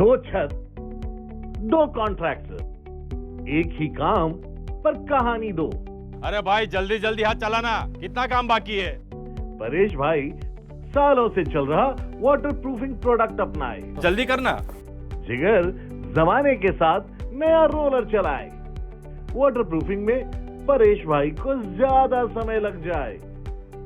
दो छत, दो कॉन्ट्रैक्टर, एक ही काम पर कहानी दो। अरे भाई जल्दी जल्दी हाथ चलाना, कितना काम बाकी है। परेश भाई सालों से चल रहा वाटर प्रूफिंग प्रोडक्ट अपनाए। जल्दी करना। जिगर जमाने के साथ नया रोलर चलाए। वाटर प्रूफिंग में परेश भाई को ज्यादा समय लग जाए।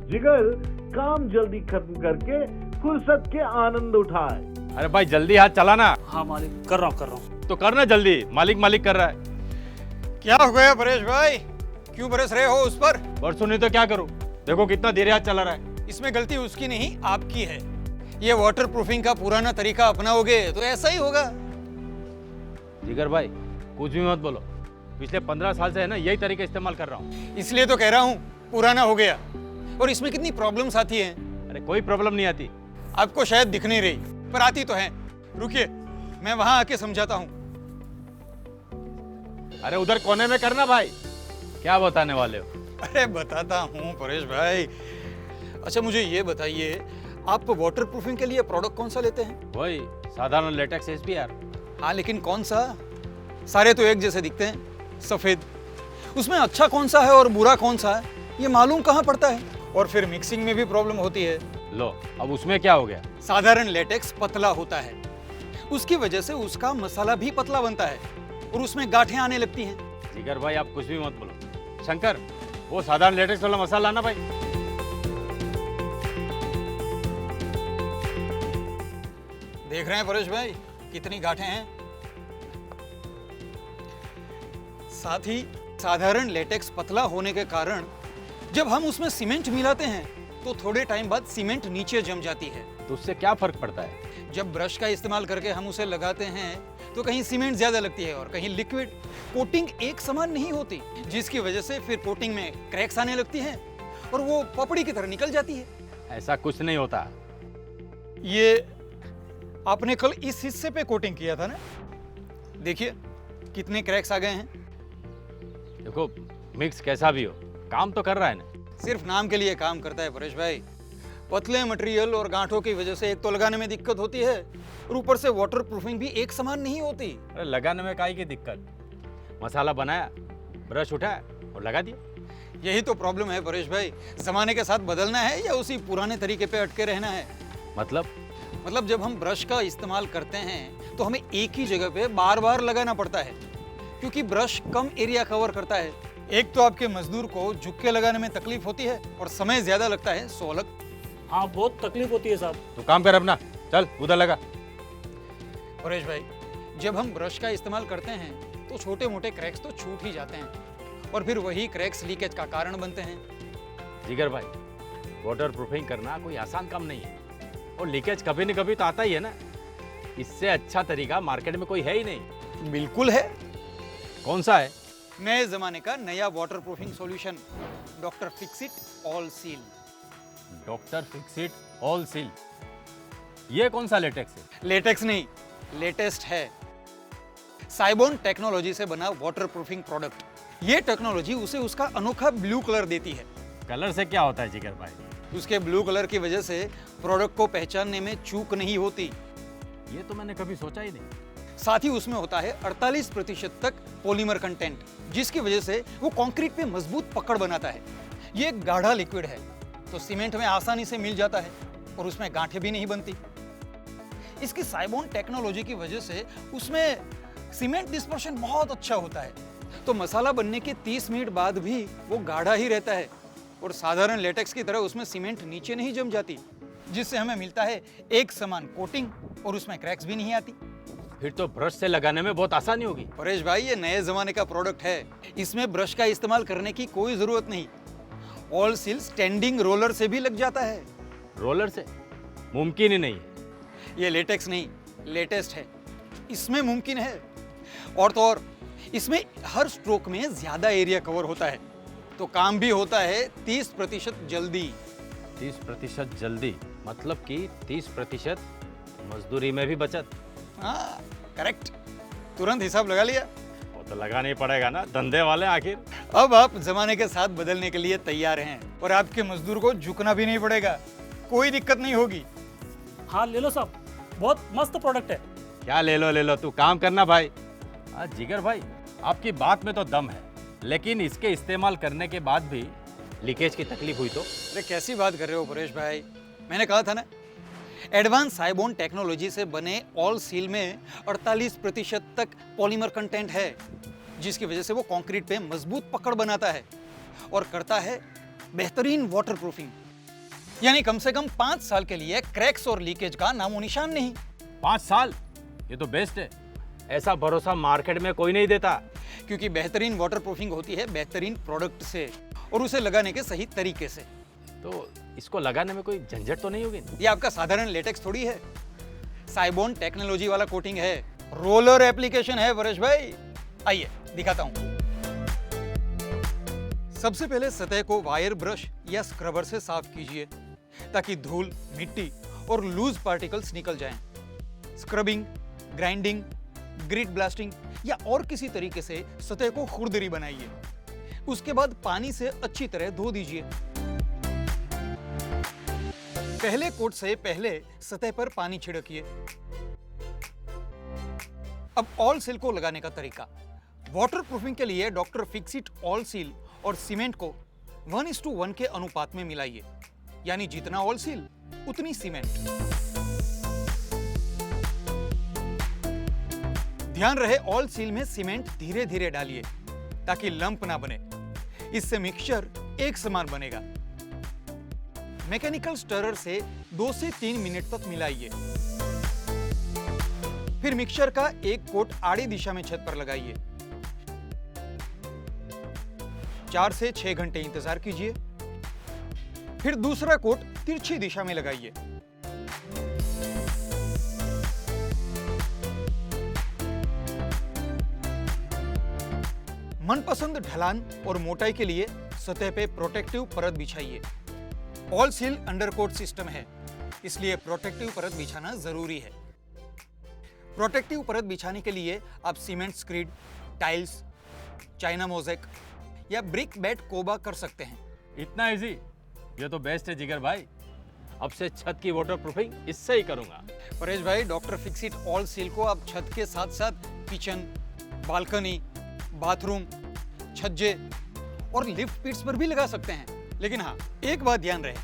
जिगर काम जल्दी खत्म करके फुर्सत के आनंद उठाए। अरे भाई जल्दी हाथ चलाना। हाँ मालिक, कर रहा हूँ। तो करना जल्दी, मालिक मालिक कर रहा है। क्या हो गया परेश भाई, क्यों बरस रहे हो उस पर? परसों नहीं तो क्या करूं, देखो कितना धीरे हाथ चला रहा है। इसमें गलती उसकी नहीं आपकी है। ये वाटर प्रूफिंग का पुराना तरीका अपनाओगे तो ऐसा ही होगा। जिगर भाई कुछ भी मत बोलो, पिछले 15 साल से है ना यही तरीका इस्तेमाल कर रहा हूँ। इसलिए तो कह रहा हूँ पुराना हो गया। और इसमें कितनी प्रॉब्लम्स आती हैं। अरे कोई प्रॉब्लम नहीं आती। आपको शायद दिख नहीं रही पर आती तो है। रुकिए मैं वहां आके समझाता हूँ। अरे उधर कोने में करना भाई, क्या बताने वाले हो। अरे बताता हूँ परेश भाई। अच्छा मुझे ये बताइए, आप वाटर प्रूफिंग के लिए प्रोडक्ट कौन सा लेते हैं? वही साधारण लेटेक्स SPR। हाँ लेकिन कौन सा? सारे तो एक जैसे दिखते हैं, सफेद। उसमें अच्छा कौन सा है और बुरा कौन सा है ये मालूम कहाँ पड़ता है। और फिर मिक्सिंग में भी प्रॉब्लम होती है। लो अब उसमें क्या हो गया। साधारण लेटेक्स पतला होता है, उसकी वजह से उसका मसाला भी पतला बनता है और उसमें गांठें आने लगती हैं। जिगर भाई आप कुछ भी मत बोलो। शंकर वो साधारण लेटेक्स वाला मसाला लाना भाई। देख रहे हैं परेश भाई कितनी गांठें हैं। साथ ही साधारण लेटेक्स पतला होने के कारण जब हम उसमें सीमेंट मिलाते हैं तो थोड़े टाइम बाद सीमेंट नीचे जम जाती है। तो उससे क्या फर्क पड़ता है। जब ब्रश का इस्तेमाल करके हम उसे लगाते हैं तो कहीं सीमेंट ज्यादा लगती है और कहीं लिक्विड। कोटिंग एक समान नहीं होती, जिसकी वजह से फिर कोटिंग में क्रैक्स आने लगती हैं और वो पपड़ी की तरह निकल जाती है। ऐसा कुछ नहीं होता। ये आपने कल इस हिस्से पे कोटिंग किया था ना, देखिए कितने क्रैक्स आ गए हैं। देखो मिक्स कैसा भी हो काम तो कर रहा है ना। सिर्फ नाम के लिए काम करता है परेश भाई। पतले मटेरियल और गांठों की वजह से एक तो लगाने में दिक्कत होती है और ऊपर से वाटर प्रूफिंग भी एक समान नहीं होती। अरे लगाने में काहे की दिक्कत, मसाला बनाया, ब्रश उठाया और लगा दिया। यही तो प्रॉब्लम है परेश भाई, जमाने के साथ बदलना है या उसी पुराने तरीके पे अटके रहना है। मतलब जब हम ब्रश का इस्तेमाल करते हैं तो हमें एक ही जगह पे बार बार लगाना पड़ता है, क्योंकि ब्रश कम एरिया कवर करता है। एक तो आपके मजदूर को झुक के लगाने में तकलीफ होती है और समय ज्यादा लगता है, सो अलग। हाँ बहुत तकलीफ होती है साहब। तो काम कर अपना, चल उधर लगा। परेश भाई जब हम ब्रश का इस्तेमाल करते हैं तो छोटे मोटे क्रैक्स तो छूट ही जाते हैं और फिर वही क्रैक्स लीकेज का कारण बनते हैं। जिगर भाई वाटर प्रूफिंग करना कोई आसान काम नहीं है और लीकेज कभी न कभी तो आता ही है ना। इससे अच्छा तरीका मार्केट में कोई है ही नहीं। बिल्कुल है। कौन सा है? नए जमाने का नया water proofing solution, doctor Fixit all seal. Doctor Fixit all seal, ये कौन सा लेटेक्स है? लेटेक्स नहीं, लेटेस्ट है। साइबोन टेक्नोलॉजी से बना वाटर प्रूफिंग प्रोडक्ट। ये टेक्नोलॉजी उसे उसका अनोखा ब्लू कलर देती है। कलर से क्या होता है जिगर भाई? उसके ब्लू कलर की वजह से प्रोडक्ट को पहचानने में चूक नहीं होती। ये तो मैंने कभी सोचा ही नहीं। साथ ही उसमें होता है 48% तक पॉलीमर कंटेंट, जिसकी वजह से वो कंक्रीट पे मजबूत पकड़ बनाता है। ये एक गाढ़ा लिक्विड है तो सीमेंट में आसानी से मिल जाता है और उसमें गांठें भी नहीं बनती। इसकी साइबोन टेक्नोलॉजी की वजह से उसमें सीमेंट डिस्पर्शन बहुत अच्छा होता है, तो मसाला बनने के 30 मिनट बाद भी वो गाढ़ा ही रहता है और साधारण लेटेक्स की तरह उसमें सीमेंट नीचे नहीं जम जाती, जिससे हमें मिलता है एक समान कोटिंग और उसमें क्रैक्स भी नहीं आती। फिर तो ब्रश से लगाने में बहुत आसानी होगी। परेश भाई ये नए जमाने का प्रोडक्ट है, इसमें ब्रश का इस्तेमाल करने की कोई जरूरत नहीं। ऑल सील स्टैंडिंग रोलर से भी लग जाता है। रोलर से मुमकिन ही नहीं है। ये लेटेक्स नहीं, लेटेस्ट है, इसमें मुमकिन है। और तो और इसमें हर स्ट्रोक में ज्यादा एरिया कवर होता है, तो काम भी होता है 30% जल्दी। 30% जल्दी मतलब कि 30% मजदूरी में भी बचत। हाँ करेक्ट, तुरंत हिसाब लगा लिया। वो तो लगाना ही पड़ेगा ना, धंधे वाले आखिर। अब आप जमाने के साथ बदलने के लिए तैयार हैं और आपके मजदूर को झुकना भी नहीं पड़ेगा, कोई दिक्कत नहीं होगी। हाँ ले लो साहब, बहुत मस्त प्रोडक्ट है। क्या ले लो तू काम करना भाई। जिगर भाई आपकी बात में तो दम है, लेकिन इसके इस्तेमाल करने के बाद भी लीकेज की तकलीफ हुई तो? अरे कैसी बात कर रहे हो परेश भाई, मैंने कहा था ना, एडवांस साइबोन टेक्नोलॉजी से बने ऑल सील में 48% तक पॉलीमर कंटेंट है, जिसकी वजह से वो कंक्रीट पे मजबूत पकड़ बनाता है और करता है बेहतरीन वाटर प्रूफिंग। यानी कम से कम 5 साल के लिए क्रैक्स और लीकेज का नामो निशान नहीं। 5 साल? ये तो बेस्ट है, ऐसा भरोसा मार्केट में कोई नहीं देता। क्योंकि बेहतरीन वाटर प्रूफिंग होती है बेहतरीन प्रोडक्ट से और उसे लगाने के सही तरीके से। तो इसको लगाने में कोई झंझट तो नहीं होगी? ये आपका साधारण लेटेक्स थोड़ी है, साइबोन टेक्नोलॉजी वाला कोटिंग है, रोलर एप्लीकेशन है परेश भाई। आइए दिखाता हूं। सबसे पहले सतह को वायर ब्रश या स्क्रबर से साफ कीजिए ताकि धूल, मिट्टी और लूज पार्टिकल्स निकल जाएं। स्क्रबिंग, ग्राइंडिंग, ग्रिड ब्लास्टिंग या और किसी तरीके से सतह को खुरदरी बनाइए। उसके बाद पानी से अच्छी तरह धो दीजिए। पहले कोट से पहले सतह पर पानी छिड़किए। अब ऑल सील को लगाने का तरीका। वाटर प्रूफिंग के लिए डॉक्टर फिक्सिट ऑल सील और सीमेंट को 1:1 के अनुपात में मिलाइए, यानी जितना ऑल सील उतनी सीमेंट। ध्यान रहे ऑल सील में सीमेंट धीरे धीरे डालिए ताकि लंप ना बने। इससे मिक्सचर एक समान बनेगा। मैकेनिकल स्टरर से 2 से 3 मिनट तक मिलाइए। फिर मिक्सचर का एक कोट आड़ी दिशा में छत पर लगाइए। 4 से 6 घंटे इंतजार कीजिए। फिर दूसरा कोट तिरछी दिशा में लगाइए। मनपसंद ढलान और मोटाई के लिए सतह पे प्रोटेक्टिव परत बिछाइए। ऑल सील अंडरकोट सिस्टम है, इसलिए प्रोटेक्टिव परत बिछाना जरूरी है। प्रोटेक्टिव परत बिछाने के लिए आप cement screed, tiles, china mosaic या ब्रिक बेड कोबा कर सकते हैं। इतना इजी? ये तो बेस्ट है जिगर भाई। अब से छत की वाटर प्रूफिंग इससे ही करूंगा। परेश भाई, डॉक्टर फिक्सिट ऑल सील को आप छत के साथ साथ किचन, बालकनी, बाथरूम, छज्जे और लिफ्ट पिट्स पर भी लगा सकते हैं। लेकिन हाँ, एक बात ध्यान रहे,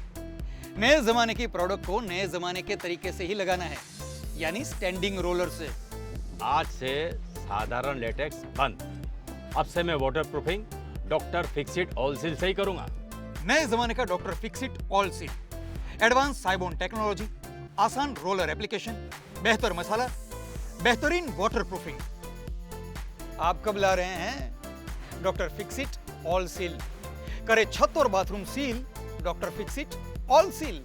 नए जमाने की प्रोडक्ट को नए जमाने के तरीके से ही लगाना है, यानी स्टैंडिंग रोलर से। आज से साधारण लेटेक्स बंद। अब से मैं waterproofing doctor Fixit all seal से ही करूंगा। नए जमाने का doctor Fixit all seal, advance Cybon technology, आसान रोलर एप्लीकेशन, बेहतर मसाला, बेहतरीन वाटर प्रूफिंग। आप कब ला रहे हैं डॉक्टर फिक्सिट ऑल सील? करे छत और bathroom seal doctor Fixit all seal.